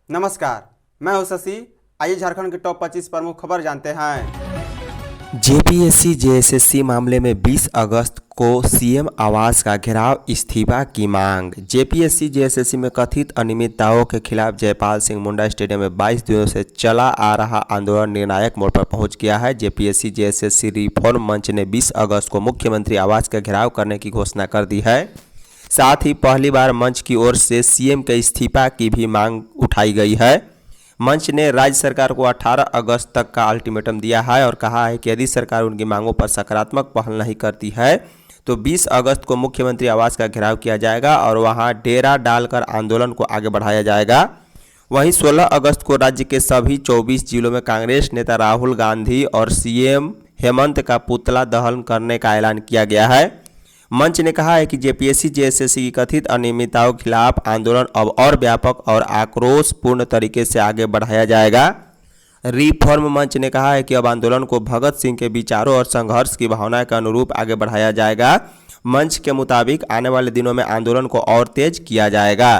नमस्कार, मैं हूं शशि। आइए झारखंड की टॉप 25 प्रमुख खबर जानते हैं। जेपीएससी जेएसएससी मामले में 20 अगस्त को सीएम आवास का घेराव, इस्तीफा की मांग। जेपीएससी जेएसएससी में कथित अनियमितताओं के खिलाफ जयपाल सिंह मुंडा स्टेडियम में 22 दिनों से चला आ रहा आंदोलन निर्णायक मोड़ पर पहुंच गया है। जेपीएससी जेएसएससी रिफॉर्म मंच ने 20 अगस्त को मुख्यमंत्री आवास का घेराव करने की घोषणा कर दी है। साथ ही पहली बार मंच की ओर से सीएम के इस्तीफा की भी मांग उठाई गई है। मंच ने राज्य सरकार को 18 अगस्त तक का अल्टीमेटम दिया है और कहा है कि यदि सरकार उनकी मांगों पर सकारात्मक पहल नहीं करती है तो 20 अगस्त को मुख्यमंत्री आवास का घेराव किया जाएगा और वहां डेरा डालकर आंदोलन को आगे बढ़ाया जाएगा। वहीं 16 अगस्त को राज्य के सभी 24 जिलों में कांग्रेस नेता राहुल गांधी और सीएम हेमंत का पुतला दहन करने का ऐलान किया गया है। मंच ने कहा है कि जेपीएससी जेएसएससी की कथित अनियमितताओं के खिलाफ आंदोलन अब और व्यापक और आक्रोशपूर्ण तरीके से आगे बढ़ाया जाएगा। रिफॉर्म मंच ने कहा है कि अब आंदोलन को भगत सिंह के विचारों और संघर्ष की भावना के अनुरूप आगे बढ़ाया जाएगा। मंच के मुताबिक आने वाले दिनों में आंदोलन को और तेज किया जाएगा।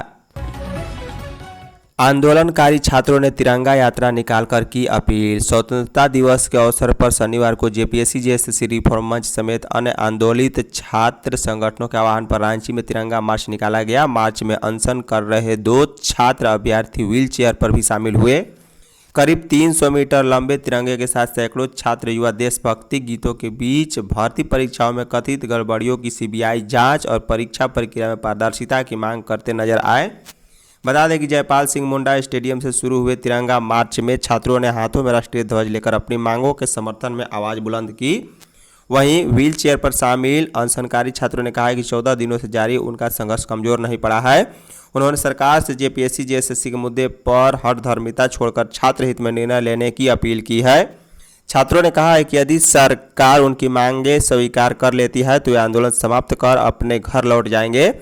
आंदोलनकारी छात्रों ने तिरंगा यात्रा निकालकर की अपील। स्वतंत्रता दिवस के अवसर पर शनिवार को जेपीएससी जेएसएससी रिफॉर्म मंच समेत अन्य आंदोलित छात्र संगठनों के आह्वान पर रांची में तिरंगा मार्च निकाला गया। मार्च में अनशन कर रहे 2 छात्र अभ्यर्थी व्हील चेयर पर भी शामिल हुए। करीब 300 मीटर लंबे तिरंगे के साथ सैकड़ों छात्र युवा देशभक्ति गीतों के बीच भर्ती परीक्षाओं में कथित गड़बड़ियों की सीबीआई जांच और परीक्षा प्रक्रिया में पारदर्शिता की मांग करते नजर आए। बता दें कि जयपाल सिंह मुंडा स्टेडियम से शुरू हुए तिरंगा मार्च में छात्रों ने हाथों में राष्ट्रीय ध्वज लेकर अपनी मांगों के समर्थन में आवाज़ बुलंद की। वहीं व्हील चेयर पर शामिल अनशनकारी छात्रों ने कहा है कि 14 दिनों से जारी उनका संघर्ष कमजोर नहीं पड़ा है। उन्होंने सरकार से जेपीएससी जेएसएससी के मुद्दे पर हठधर्मिता छोड़कर छात्र हित में निर्णय लेने की अपील की है। छात्रों ने कहा है कि यदि सरकार उनकी मांगें स्वीकार कर लेती है तो वे आंदोलन समाप्त कर अपने घर लौट जाएंगे।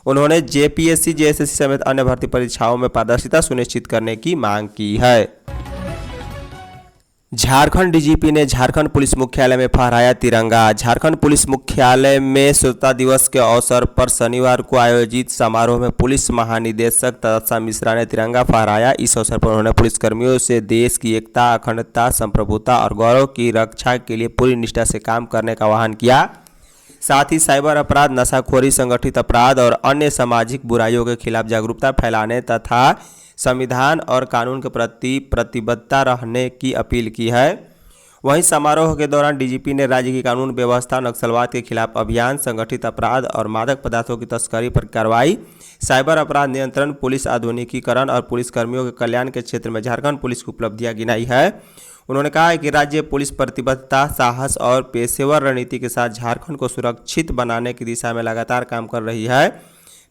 उन्होंने जेपीएससी जेएसएससी समेत अन्य भर्ती परीक्षाओं में पारदर्शिता सुनिश्चित करने की मांग की है। झारखंड डीजीपी ने झारखंड पुलिस मुख्यालय में फहराया तिरंगा। झारखंड पुलिस मुख्यालय में स्वतंत्रता दिवस के अवसर पर शनिवार को आयोजित समारोह में पुलिस महानिदेशक तत्सा मिश्रा ने तिरंगा फहराया। इस अवसर पर उन्होंने पुलिसकर्मियों से देश की एकता, अखंडता, संप्रभुता और गौरव की रक्षा के लिए पूरी निष्ठा से काम करने का आह्वान किया। साथ ही साइबर अपराध, नशाखोरी, संगठित अपराध और अन्य सामाजिक बुराइयों के खिलाफ जागरूकता फैलाने तथा संविधान और कानून के प्रति प्रतिबद्धता रहने की अपील की है। वहीं समारोह के दौरान डीजीपी ने राज्य की कानून व्यवस्था, नक्सलवाद के खिलाफ अभियान, संगठित अपराध और मादक पदार्थों की तस्करी पर कार्रवाई, साइबर अपराध नियंत्रण, पुलिस आधुनिकीकरण और पुलिसकर्मियों के कल्याण के क्षेत्र में झारखंड पुलिस की उपलब्धियां गिनाई है। उन्होंने कहा है कि राज्य पुलिस प्रतिबद्धता, साहस और पेशेवर रणनीति के साथ झारखंड को सुरक्षित बनाने की दिशा में लगातार काम कर रही है।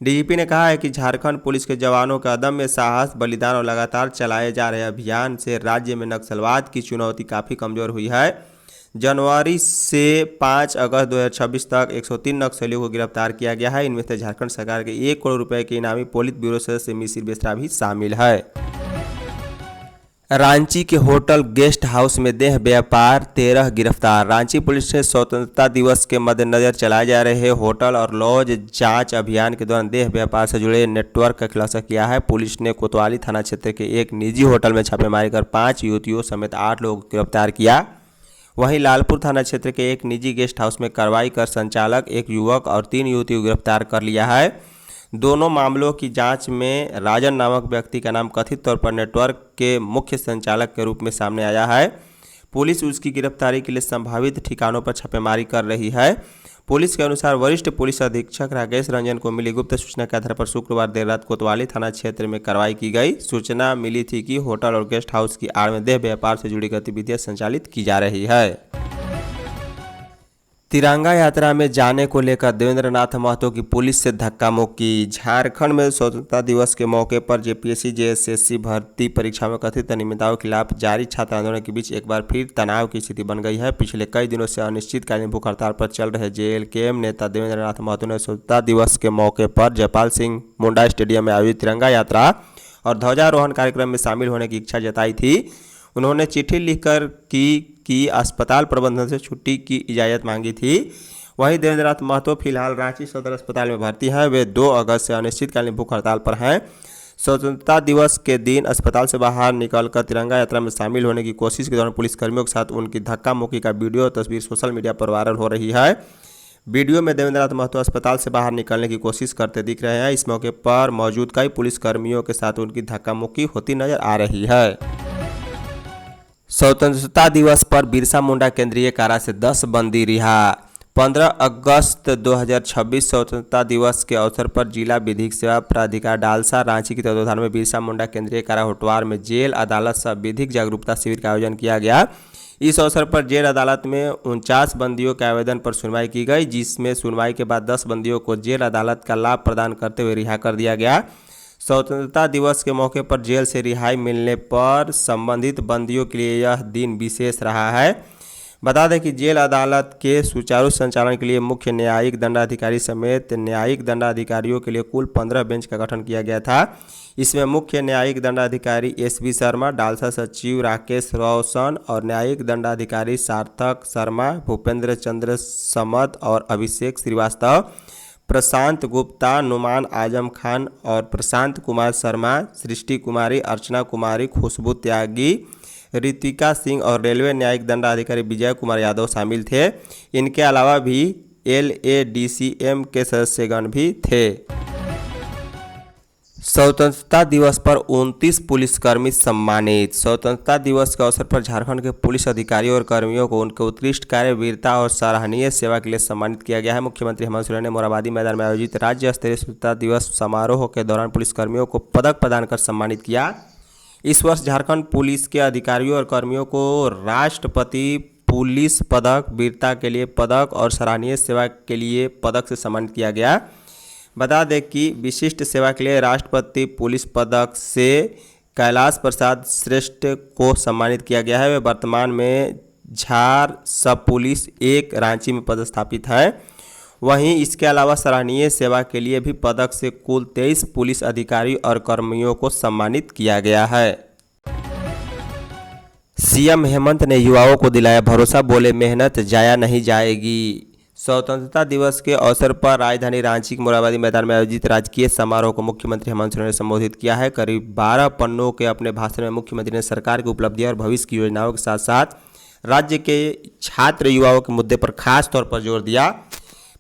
डीजीपी ने कहा है कि झारखंड पुलिस के जवानों का अदम्य साहस, बलिदान और लगातार चलाए जा रहे अभियान से राज्य में नक्सलवाद की चुनौती काफ़ी कमज़ोर हुई है। जनवरी से 5 अगस्त 2026 तक 103 नक्सलियों को गिरफ्तार किया गया है। इनमें से झारखंड सरकार के 1 करोड़ रुपए के इनामी पोलित ब्यूरो सदस्य मिसिर बेसरा भी शामिल है। रांची के होटल गेस्ट हाउस में देह व्यापार, 13 गिरफ्तार। रांची पुलिस ने स्वतंत्रता दिवस के मद्देनजर चलाए जा रहे होटल और लॉज जांच अभियान के दौरान देह व्यापार से जुड़े नेटवर्क का खुलासा किया है। पुलिस ने कोतवाली थाना क्षेत्र के एक निजी होटल में छापेमारी कर 5 युवतियों समेत 8 लोगों को गिरफ्तार किया। वहीं लालपुर थाना क्षेत्र के एक निजी गेस्ट हाउस में कार्रवाई कर संचालक, एक युवक और 3 युवतियों को गिरफ्तार कर लिया है। दोनों मामलों की जांच में राजन नामक व्यक्ति का नाम कथित तौर पर नेटवर्क के मुख्य संचालक के रूप में सामने आया है। पुलिस उसकी गिरफ्तारी के लिए संभावित ठिकानों पर छापेमारी कर रही है। पुलिस के अनुसार वरिष्ठ पुलिस अधीक्षक राकेश रंजन को मिली गुप्त सूचना के आधार पर शुक्रवार देर रात कोतवाली थाना क्षेत्र में कार्रवाई की गई। सूचना मिली थी कि होटल और गेस्ट हाउस की आड़ में देह व्यापार से जुड़ी गतिविधियां संचालित की जा रही है। तिरंगा यात्रा में जाने को लेकर देवेंद्र नाथ महतो की पुलिस से धक्का मुक्की। झारखंड में स्वतंत्रता दिवस के मौके पर जेपीएससी जेएसएससी भर्ती परीक्षा में कथित अनियमितताओं के खिलाफ जारी छात्र आंदोलन के बीच एक बार फिर तनाव की स्थिति बन गई है। पिछले कई दिनों से अनिश्चितकालीन भूख हड़ताल पर चल रहे जेएलकेएम नेता देवेंद्र नाथ महतो ने स्वतंत्रता दिवस के मौके पर जयपाल सिंह मुंडा स्टेडियम में आयोजित तिरंगा यात्रा और ध्वजारोहण कार्यक्रम में शामिल होने की इच्छा जताई थी। उन्होंने चिट्ठी लिखकर की अस्पताल प्रबंधन से छुट्टी की इजाज़त मांगी थी। वहीं देवेंद्रनाथ महतो फिलहाल रांची सदर अस्पताल में भर्ती हैं। वे 2 अगस्त से अनिश्चितकालीन भूख हड़ताल पर हैं। स्वतंत्रता दिवस के दिन अस्पताल से बाहर निकलकर तिरंगा यात्रा में शामिल होने की कोशिश के दौरान पुलिसकर्मियों के साथ उनकी धक्का मुक्की का वीडियो और तस्वीर सोशल मीडिया पर वायरल हो रही है। वीडियो में देवेंद्रनाथ महतो अस्पताल से बाहर निकलने की कोशिश करते दिख रहे हैं। इस मौके पर मौजूद कई पुलिसकर्मियों के साथ उनकी धक्का मुक्की होती नजर आ रही है। स्वतंत्रता दिवस पर बिरसा मुंडा केंद्रीय कारा से 10 बंदी रिहा। 15 अगस्त 2026 स्वतंत्रता दिवस के अवसर पर जिला विधिक सेवा प्राधिकार डालसा रांची के तत्वाधान में बिरसा मुंडा केंद्रीय कारा होटवार में जेल अदालत सह विधिक जागरूकता शिविर का आयोजन किया गया। इस अवसर पर जेल अदालत में 49 बंदियों के आवेदन पर सुनवाई की गई, जिसमें सुनवाई के बाद 10 बंदियों को जेल अदालत का लाभ प्रदान करते हुए रिहा कर दिया गया। स्वतंत्रता दिवस के मौके पर जेल से रिहाई मिलने पर संबंधित बंदियों के लिए यह दिन विशेष रहा है। बता दें कि जेल अदालत के सुचारू संचालन के लिए मुख्य न्यायिक दंडाधिकारी समेत न्यायिक दंडाधिकारियों के लिए कुल 15 बेंच का गठन किया गया था। इसमें मुख्य न्यायिक दंडाधिकारी SV शर्मा, डालसा सचिव राकेश रोशन और न्यायिक दंडाधिकारी सार्थक शर्मा, भूपेंद्र चंद्र समद और अभिषेक श्रीवास्तव, प्रशांत गुप्ता, नुमान आजम खान और प्रशांत कुमार शर्मा, सृष्टि कुमारी, अर्चना कुमारी, खुशबू त्यागी, ऋतिका सिंह और रेलवे न्यायिक दंडाधिकारी विजय कुमार यादव शामिल थे। इनके अलावा भी LADCM के सदस्यगण भी थे। स्वतंत्रता दिवस पर 29 पुलिसकर्मी सम्मानित। स्वतंत्रता दिवस के अवसर पर झारखंड के पुलिस अधिकारियों और कर्मियों को उनके उत्कृष्ट कार्य, वीरता और सराहनीय सेवा के लिए सम्मानित किया गया है। मुख्यमंत्री हेमंत सोरेन ने मोरहाबादी मैदान में आयोजित राज्य स्तरीय स्वतंत्रता दिवस समारोह के दौरान पुलिसकर्मियों को पदक प्रदान कर सम्मानित किया। इस वर्ष झारखंड पुलिस के अधिकारियों और कर्मियों को राष्ट्रपति पुलिस पदक, वीरता के लिए पदक और सराहनीय सेवा के लिए पदक से सम्मानित किया गया। बता दें कि विशिष्ट सेवा के लिए राष्ट्रपति पुलिस पदक से कैलाश प्रसाद श्रेष्ठ को सम्मानित किया गया है। वे वर्तमान में झार सब पुलिस 1 रांची में पदस्थापित है। वहीं इसके अलावा सराहनीय सेवा के लिए भी पदक से कुल 23 पुलिस अधिकारी और कर्मियों को सम्मानित किया गया है। सीएम हेमंत ने युवाओं को दिलाया भरोसा, बोले मेहनत जाया नहीं जाएगी। स्वतंत्रता दिवस के अवसर पर राजधानी रांची के मोरहाबादी मैदान में आयोजित राजकीय समारोह को मुख्यमंत्री हेमंत सोरेन ने संबोधित किया है। करीब 12 पन्नों के अपने भाषण में मुख्यमंत्री ने सरकार की उपलब्धियों और भविष्य की योजनाओं के साथ साथ राज्य के छात्र युवाओं के मुद्दे पर खास तौर पर जोर दिया।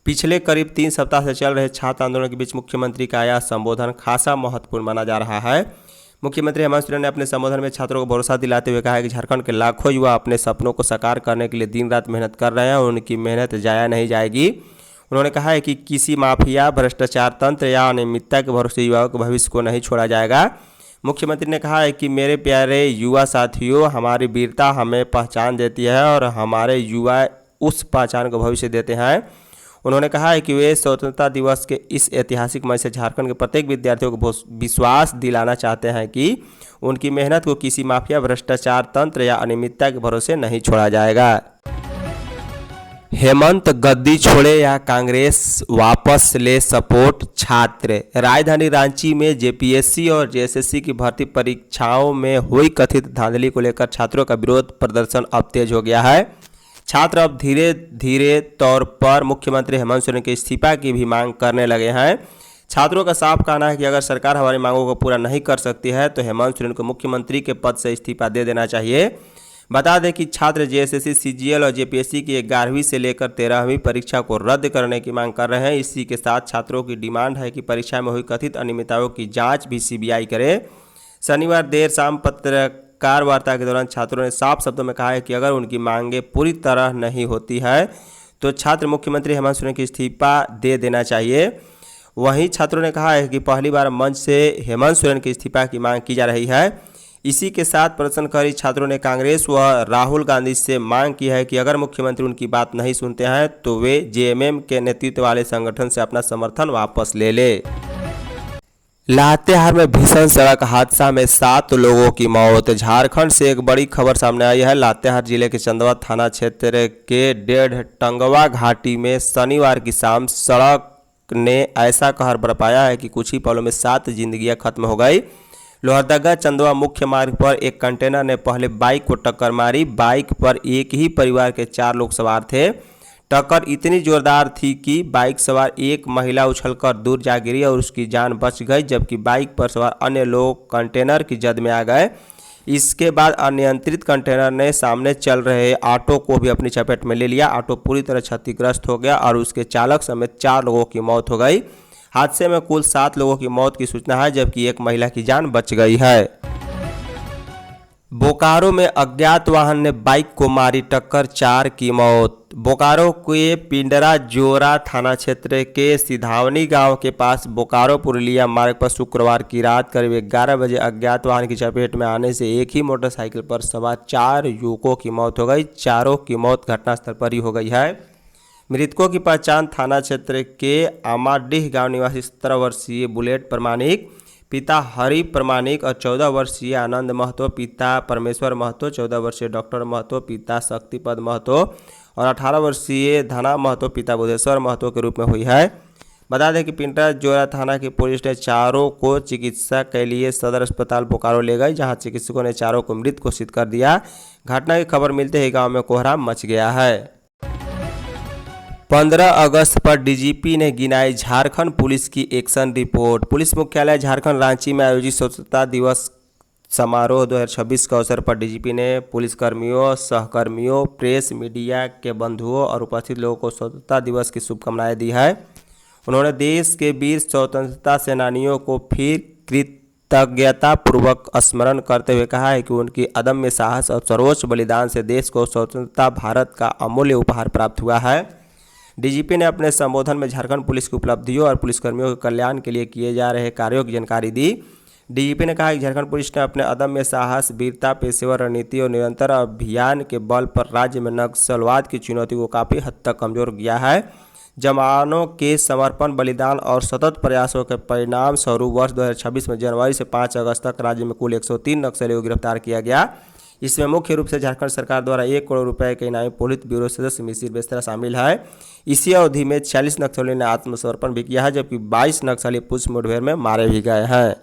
पिछले करीब 3 सप्ताह से चल रहे छात्र आंदोलन के बीच मुख्यमंत्री का यह संबोधन खासा महत्वपूर्ण माना जा रहा है। मुख्यमंत्री हेमंत सोरेन ने अपने संबोधन में छात्रों को भरोसा दिलाते हुए कहा है कि झारखंड के लाखों युवा अपने सपनों को साकार करने के लिए दिन रात मेहनत कर रहे हैं और उनकी मेहनत जाया नहीं जाएगी। उन्होंने कहा है कि किसी माफिया, भ्रष्टाचार तंत्र या अनियमितता के भरोसे युवाओं के भविष्य को नहीं छोड़ा जाएगा। मुख्यमंत्री ने कहा है कि मेरे प्यारे युवा साथियों, हमारी वीरता हमें पहचान देती है और हमारे युवा उस पहचान को भविष्य देते हैं। उन्होंने कहा है कि वे स्वतंत्रता दिवस के इस ऐतिहासिक मंच से झारखंड के प्रत्येक विद्यार्थियों को विश्वास दिलाना चाहते हैं कि उनकी मेहनत को किसी माफिया, भ्रष्टाचार तंत्र या अनियमितता के भरोसे नहीं छोड़ा जाएगा। हेमंत गद्दी छोड़े या कांग्रेस वापस ले, सपोर्ट छात्र। राजधानी रांची में JPSC और JSSC की भर्ती परीक्षाओं में हुई कथित धांधली को लेकर छात्रों का विरोध प्रदर्शन अब तेज हो गया है। छात्र अब धीरे धीरे तौर पर मुख्यमंत्री हेमंत सोरेन के इस्तीफा की भी मांग करने लगे हैं। छात्रों का साफ कहना है कि अगर सरकार हमारी मांगों को पूरा नहीं कर सकती है तो हेमंत सोरेन को मुख्यमंत्री के पद से इस्तीफा दे देना चाहिए। बता दें कि छात्र JSSC, CGL और JPSC की 11वीं से लेकर 13वीं परीक्षा को रद्द करने की मांग कर रहे हैं। इसी के साथ छात्रों की डिमांड है कि परीक्षा में हुई कथित अनियमितताओं की जाँच भी CBI करे। शनिवार देर शाम पत्रकार वार्ता के दौरान छात्रों ने साफ शब्दों में कहा है कि अगर उनकी मांगें पूरी तरह नहीं होती है तो छात्र मुख्यमंत्री हेमंत सोरेन को इस्तीफा दे देना चाहिए। वहीं छात्रों ने कहा है कि पहली बार मंच से हेमंत सोरेन के इस्तीफा की मांग की जा रही है। इसी के साथ प्रदर्शनकारी छात्रों ने कांग्रेस व राहुल गांधी से मांग की है कि अगर मुख्यमंत्री उनकी बात नहीं सुनते हैं तो वे JMM के नेतृत्व वाले संगठन से अपना समर्थन वापस ले ले। लातेहार में भीषण सड़क हादसा में 7 लोगों की मौत। झारखंड से एक बड़ी खबर सामने आई है। लातेहार जिले के चंदवा थाना क्षेत्र के 1.5 टंगवा घाटी में शनिवार की शाम सड़क ने ऐसा कहर बरपाया है कि कुछ ही पलों में 7 जिंदगियां खत्म हो गई। लोहरदगा चंदवा मुख्य मार्ग पर एक कंटेनर ने पहले बाइक को टक्कर मारी। बाइक पर एक ही परिवार के 4 लोग सवार थे। टक्कर इतनी जोरदार थी कि बाइक सवार एक महिला उछलकर दूर जा गिरी और उसकी जान बच गई, जबकि बाइक पर सवार अन्य लोग कंटेनर की जद में आ गए। इसके बाद अनियंत्रित कंटेनर ने सामने चल रहे ऑटो को भी अपनी चपेट में ले लिया। ऑटो पूरी तरह क्षतिग्रस्त हो गया और उसके चालक समेत 4 लोगों की मौत हो गई। हादसे में कुल 7 लोगों की मौत की सूचना है, जबकि एक महिला की जान बच गई है। बोकारो में अज्ञात वाहन ने बाइक को मारी टक्कर, 4 की मौत। बोकारो के पिंडरा जोरा थाना क्षेत्र के सिधावनी गांव के पास बोकारो पुरुलिया मार्ग पर शुक्रवार की रात करीब 11 बजे अज्ञात वाहन की चपेट में आने से एक ही मोटरसाइकिल पर सवार 4 युवकों की मौत हो गई। चारों की मौत घटनास्थल पर ही हो गई है। मृतकों की पहचान थाना क्षेत्र के आमाडीह गांव निवासी 17 वर्षीय बुलेट प्रमाणिक, पिता हरि प्रमाणिक और 14 वर्षीय आनंद महतो, पिता परमेश्वर महतो, 14 वर्षीय डॉक्टर महतो, पिता शक्तिपद महतो और 18 वर्षीय धना महतो, पिता बुधेश्वर महतो के रूप में हुई है। बता दें कि पिंडरा जोरा थाना की पुलिस ने चारों को चिकित्सा के लिए सदर अस्पताल बोकारो ले गई, जहां चिकित्सकों ने चारों को मृत घोषित कर दिया। घटना की खबर मिलते ही गाँव में कोहराम मच गया है। 15 अगस्त पर डीजीपी ने गिनाई झारखंड पुलिस की एक्शन रिपोर्ट। पुलिस मुख्यालय झारखंड रांची में आयोजित स्वतंत्रता दिवस समारोह 2026 के अवसर पर डीजीपी ने पुलिसकर्मियों, सहकर्मियों, प्रेस, मीडिया के बंधुओं और उपस्थित लोगों को स्वतंत्रता दिवस की शुभकामनाएं दी है। उन्होंने देश के वीर स्वतंत्रता सेनानियों को फिर कृतज्ञतापूर्वक स्मरण करते हुए कहा है कि उनकी अदम्य साहस और सर्वोच्च बलिदान से देश को स्वतंत्रता भारत का अमूल्य उपहार प्राप्त हुआ है। डीजीपी ने अपने संबोधन में झारखंड पुलिस की उपलब्धियों और पुलिसकर्मियों के कल्याण के लिए किए जा रहे कार्यों की जानकारी दी। डीजीपी ने कहा कि झारखंड पुलिस ने अपने अदम्य साहस, वीरता, पेशेवर रणनीति और निरंतर अभियान के बल पर राज्य में नक्सलवाद की चुनौती को काफ़ी हद तक कमजोर किया है। जवानों के समर्पण, बलिदान और सतत प्रयासों के परिणाम स्वरूप वर्ष 2026 में जनवरी से 5 अगस्त तक राज्य में कुल 103 नक्सलियों को गिरफ्तार किया गया। इसमें मुख्य रूप से झारखंड सरकार द्वारा 1 करोड़ रुपए के इनामी पोलित ब्यूरो सदस्य मिसिर बेस्तरा शामिल है। इसी अवधि में 40 नक्सलियों ने आत्मसमर्पण भी किया है, जबकि 22 नक्सली पुलिस मुठभेड़ में मारे भी गए हैं।